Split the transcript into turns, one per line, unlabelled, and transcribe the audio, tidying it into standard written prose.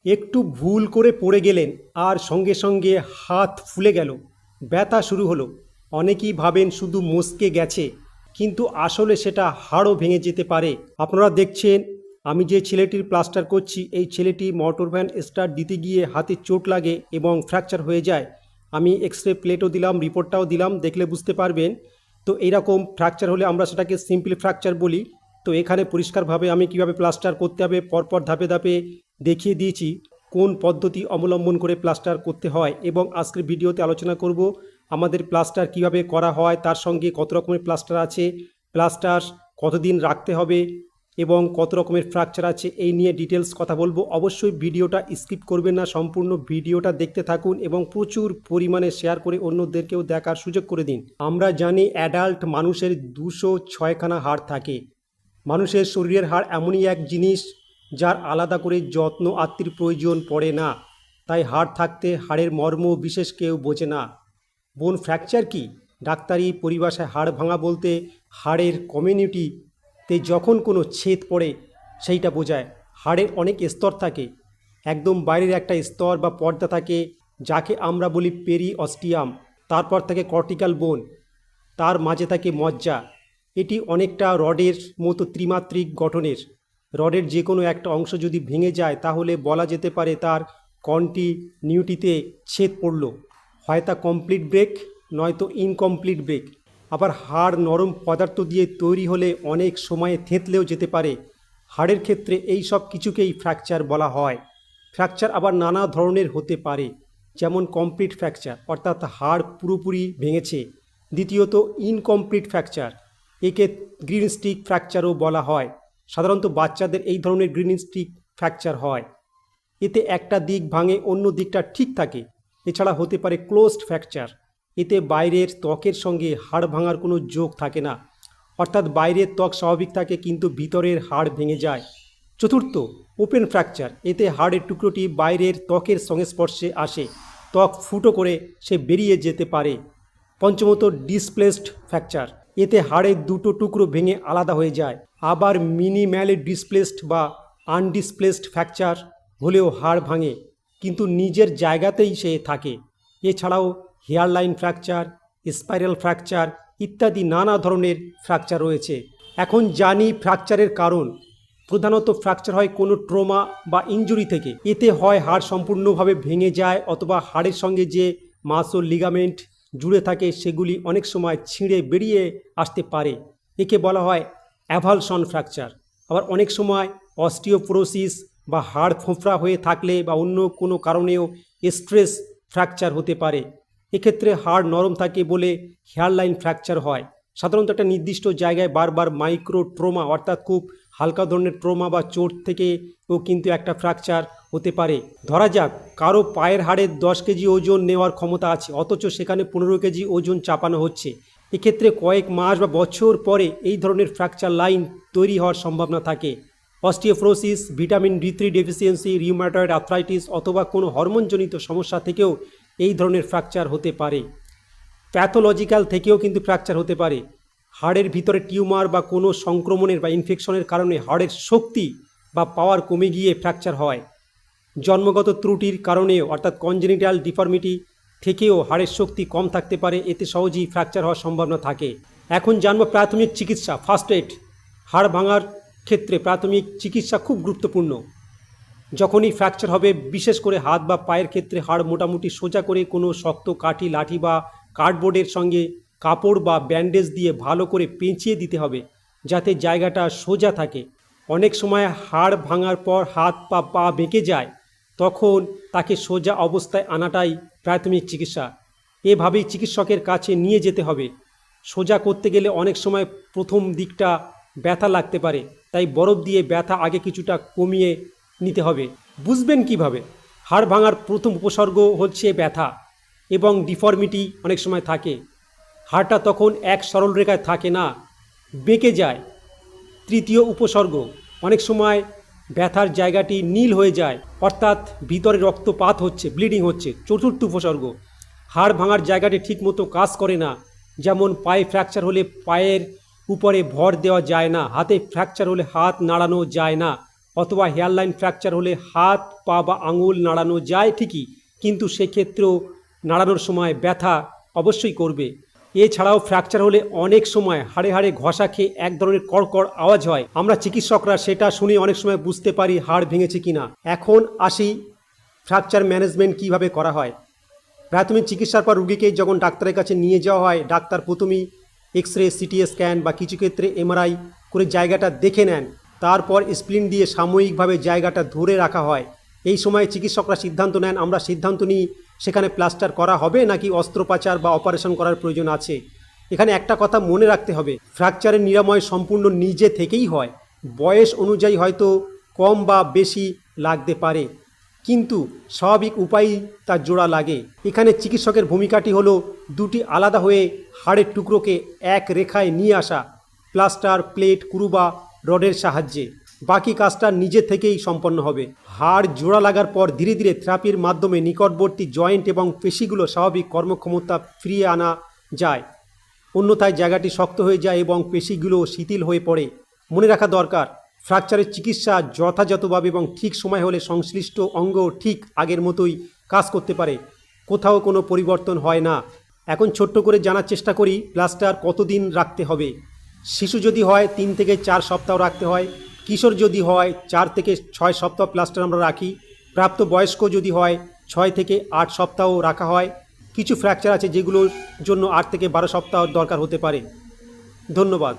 একটু ভুল করে পড়ে গেলেন আর সঙ্গে সঙ্গে হাত ফুলে গেল, ব্যথা শুরু হলো। অনেকেই ভাবেন শুধু মচকে গেছে, কিন্তু আসলে সেটা হাড়ও ভেঙে যেতে পারে। আপনারা দেখছেন আমি যে ছেলেটির প্লাস্টার করছি, এই ছেলেটি মোটর ভ্যান স্টার্ট দিতে গিয়ে হাতে চোট লাগে এবং ফ্র্যাকচার হয়ে যায়। আমি এক্স রে প্লেটও দিলাম, রিপোর্টটাও দিলাম, দেখলে বুঝতে পারবেন। তো এইরকম ফ্র্যাকচার হলে আমরা সেটাকে সিম্পল ফ্র্যাকচার বলি। তো এখানে পরিষ্কারভাবে আমি কিভাবে প্লাস্টার করতে হবে পরপর ধাপে ধাপে দেখিয়ে দিয়েছি, কোন পদ্ধতি অবলম্বন করে প্লাস্টার করতে হয়। এবং আজকের ভিডিওতে আলোচনা করব আমাদের প্লাস্টার কিভাবে করা হয়, তার সঙ্গে কত রকমের প্লাস্টার আছে, প্লাস্টার কতদিন রাখতে হবে এবং কত রকমের ফ্র্যাকচার আছে, এই নিয়ে ডিটেলস কথা বলবো। অবশ্যই ভিডিওটা স্কিপ করবেন না, সম্পূর্ণ ভিডিওটা দেখতে থাকুন এবং প্রচুর পরিমাণে শেয়ার করে অন্যদেরকেও দেখার সুযোগ করে দিন। আমরা জানি অ্যাডাল্ট মানুষের 206খানা হাড় থাকে। মানুষের শরীরের হাড় এমনই এক জিনিস যার আলাদা করে যত্ন আত্মীর প্রয়োজন পড়ে না। তাই হাড় থাকতে হাড়ের মর্ম বিশেষ কেউ বোঝে না। বোন ফ্র্যাকচার কি? ডাক্তারি পরিভাষায় হাড় ভাঙা বলতে হাড়ের কমিউনিটিতে যখন কোনো ছেদ পড়ে সেইটা বোঝায়। হাড়ের অনেক স্তর থাকে, একদম বাইরের একটা স্তর বা পর্দা থাকে যাকে আমরা বলি পেরিঅস্টিয়াম। তারপর থাকে কর্টিক্যাল বোন, তার মাঝে থাকে মজ্জা। এটি অনেকটা রডের মতো ত্রিমাত্রিক গঠনের। রডের যে কোনো একটা অংশ যদি ভেঙে যায় তাহলে বলা যেতে পারে তার কন্টিনিউটিতে ছেদ পড়ল, হয় তা কমপ্লিট ব্রেক নয়তো ইনকমপ্লিট ব্রেক। আবার হাড় নরম পদার্থ দিয়ে তৈরি হলে অনেক সময়ে থেঁতলেও যেতে পারে। হাড়ের ক্ষেত্রে এই সব কিছুকেই ফ্র্যাকচার বলা হয়। ফ্র্যাকচার আবার নানা ধরনের হতে পারে, যেমন কমপ্লিট ফ্র্যাকচার অর্থাৎ হাড় পুরোপুরি ভেঙেছে। দ্বিতীয়ত ইনকমপ্লিট ফ্র্যাকচার, একে গ্রিন স্টিক ফ্র্যাকচারও বলা হয়। সাধারণত বাচ্চাদের এই ধরনের গ্রিন স্টিক ফ্র্যাকচার হয়, এতে একটা দিক ভাঙে অন্য দিকটা ঠিক থাকে। এছাড়া হতে পারে ক্লোজড ফ্র্যাকচার, এতে বাইরের ত্বকের সঙ্গে হাড় ভাঙার কোনো যোগ থাকে না, অর্থাৎ বাইরের ত্বক স্বাভাবিক থাকে কিন্তু ভিতরের হাড় ভেঙে যায়। চতুর্থ ওপেন ফ্র্যাকচার, এতে হাড়ের টুকরোটি বাইরের ত্বকের সংস্পর্শে আসে, ত্বক ফুটো করে সে বেরিয়ে যেতে পারে। পঞ্চমত ডিসপ্লেসড ফ্র্যাকচার, এতে হাড়ের দুটো টুকরো ভেঙে আলাদা হয়ে যায়। আবার মিনিম্যালি ডিসপ্লেসড বা আনডিসপ্লেসড ফ্র্যাকচার হলেও হাড় ভাঙে কিন্তু নিজের জায়গাতেই সে থাকে। এছাড়াও হেয়ারলাইন ফ্র্যাকচার, স্পাইরাল ফ্র্যাকচার ইত্যাদি নানা ধরনের ফ্র্যাকচার রয়েছে। এখন জানি ফ্র্যাকচারের কারণ। প্রধানত ফ্র্যাকচার হয় কোনো ট্রমা বা ইনজুরি থেকে। এতে হয় হাড় সম্পূর্ণভাবে ভেঙে যায় অথবা হাড়ের সঙ্গে যে মাসল লিগামেন্ট জুড়ে থাকে সেগুলি অনেক সময় ছিঁড়ে বেরিয়ে আসতে পারে, একে বলা হয় অ্যাভালশন ফ্র্যাকচার। আবার অনেক সময় অস্টিওপোরোসিস বা হাড় ফোঁফরা হয়ে থাকলে বা অন্য কোনো কারণেও স্ট্রেস ফ্র্যাকচার হতে পারে। এক্ষেত্রে হাড় নরম থাকে বলে হেয়ারলাইন ফ্র্যাকচার হয়। সাধারণত একটা নির্দিষ্ট জায়গায় বারবার মাইক্রো ট্রমা অর্থাৎ খুব হালকা ধরনের ট্রমা বা চোট থেকেও কিন্তু একটা ফ্র্যাকচার হতে পারে। ধরা যাক কারো পায়ের হাড়ের 10 কেজি ওজন নেওয়ার ক্ষমতা আছে, অথচ সেখানে 15 কেজি ওজন চাপানো হচ্ছে। এক্ষেত্রে কয়েক মাস বা বছর পরে এই ধরনের ফ্র্যাকচার লাইন তৈরি হওয়ার সম্ভাবনা থাকে। Osteoporosis, vitamin D3 deficiency, rheumatoid arthritis অথবা কোনো হরমোনজনিত সমস্যা থেকেও এই ধরনের ফ্র্যাকচার হতে পারে। প্যাথোলজিক্যাল থেকেও কিন্তু ফ্র্যাকচার হতে পারে। হাড়ের ভিতরে টিউমার বা কোনো সংক্রমণের বা ইনফেকশনের কারণে হাড়ের শক্তি বা পাওয়ার কমে গিয়ে ফ্র্যাকচার হয়। জন্মগত ত্রুটির কারণেও অর্থাৎ কনজেনিটাল ডিফর্মিটি থেকেও হাড়ের শক্তি কম থাকতে পারে, এতে সহজেই ফ্র্যাকচার হওয়ার সম্ভাবনা থাকে। এখন জানবো প্রাথমিক চিকিৎসা, ফার্স্ট এড। হাড় ভাঙার ক্ষেত্রে প্রাথমিক চিকিৎসা খুব গুরুত্বপূর্ণ। যখনই ফ্র্যাকচার হবে, বিশেষ করে হাত বা পায়ের ক্ষেত্রে হাড় মোটামুটি সোজা করে কোনো শক্ত কাঠি, লাঠি বা কার্ডবোর্ডের সঙ্গে কাপড় বা ব্যান্ডেজ দিয়ে ভালো করে পেঁচিয়ে দিতে হবে যাতে জায়গাটা সোজা থাকে। অনেক সময় হাড় ভাঙার পর হাত বা পা বেঁকে যায়, তখন তাকে সোজা অবস্থায় আনাটাই প্রাথমিক চিকিৎসা। এভাবেই চিকিৎসকের কাছে নিয়ে যেতে হবে। সোজা করতে গেলে অনেক সময় প্রথম দিকটা ব্যথা লাগতে পারে, তাই বরফ দিয়ে ব্যথা আগে কিছুটা কমিয়ে নিতে হবে। বুঝবেন কিভাবে? হাড় ভাঙার প্রথম উপসর্গ হচ্ছে ব্যথা এবং ডিফর্মিটি অনেক সময় থাকে। হাড়টা তখন এক সরল রেখায় থাকে না, বেঁকে যায়। তৃতীয় উপসর্গ, অনেক সময় ব্যথার জায়গাটি নীল হয়ে যায় অর্থাৎ ভিতরে রক্তপাত হচ্ছে, ব্লিডিং হচ্ছে। চতুর্থ উপসর্গ, হাড় ভাঙার জায়গাটি ঠিকমতো কাজ করে না, যেমন পায়ে ফ্র্যাকচার হলে পায়ের উপরে ভর দেওয়া যায় না, হাতে ফ্র্যাকচার হলে হাত নাড়ানো যায় না, অথবা হেয়ারলাইন ফ্র্যাকচার হলে হাত পা বা আঙুল নাড়ানো যায় ঠিকই, কিন্তু সেক্ষেত্রেও নাড়ানোর সময় ব্যথা অবশ্যই করবে। এছাড়াও ফ্র্যাকচার হলে অনেক সময় হাড়ে হাড়ে ঘষা খেয়ে এক ধরনের কড়কড় আওয়াজ হয়। আমরা চিকিৎসকরা সেটা শুনে অনেক সময় বুঝতে পারি হাড় ভেঙেছে কিনা। এখন আসি ফ্র্যাকচার ম্যানেজমেন্ট কিভাবে করা হয়। প্রাথমিক চিকিৎসার পর রুগীকে যখন ডাক্তারের কাছে নিয়ে যাওয়া হয়, ডাক্তার প্রথমেই এক্স রে, সিটি স্ক্যান বা কিছু ক্ষেত্রে এমআরআই করে জায়গাটা দেখে নেন। তারপর স্প্লিন দিয়ে সাময়িকভাবে জায়গাটা ধরে রাখা হয়। এই সময় চিকিৎসকরা সিদ্ধান্ত নেন, আমরা সিদ্ধান্ত নিই সেখানে প্লাস্টার করা হবে নাকি অস্ত্রোপচার বা অপারেশন করার প্রয়োজন আছে। এখানে একটা কথা মনে রাখতে হবে, ফ্র্যাকচারের নিরাময় সম্পূর্ণ নিজে থেকেই হয়। বয়স অনুযায়ী হয়তো কম বা বেশি লাগতে পারে, কিন্তু স্বাভাবিক উপায়েই তার জোড়া লাগে। এখানে চিকিৎসকের ভূমিকাটি হলো দুটি আলাদা হয়ে হাড়ের টুকরোকে এক রেখায় নিয়ে আসা, প্লাস্টার, প্লেট, স্ক্রু বা রডের সাহায্যে। বাকি কাজটা নিজে থেকেই সম্পন্ন হবে। হাড় জোড়া লাগার পর ধীরে ধীরে থেরাপির মাধ্যমে নিকটবর্তী জয়েন্ট এবং পেশিগুলো স্বাভাবিক কর্মক্ষমতা ফিরিয়ে আনা যায়। অন্যথায় জায়গাটি শক্ত হয়ে যায় এবং পেশিগুলো শিথিল হয়ে পড়ে। মনে রাখা দরকার, ফ্র্যাকচারের চিকিৎসা যথাযথভাবে এবং ঠিক সময় হলে সংশ্লিষ্ট অঙ্গ ঠিক আগের মতোই কাজ করতে পারে, কোথাও কোনো পরিবর্তন হয় না। এখন ছোট্ট করে জানার চেষ্টা করি প্লাস্টার কতদিন রাখতে হবে। শিশু যদি হয় 3 থেকে 4 সপ্তাহ রাখতে হয়, কিশোর যদি হয় 4 থেকে 6 সপ্তাহ প্লাস্টার আমরা রাখি, প্রাপ্তবয়স্ক যদি হয় 6 থেকে 8 সপ্তাহ রাখা হয়। কিছু ফ্র্যাকচার আছে যেগুলোর জন্য 8 থেকে 12 সপ্তাহ দরকার হতে পারে। ধন্যবাদ।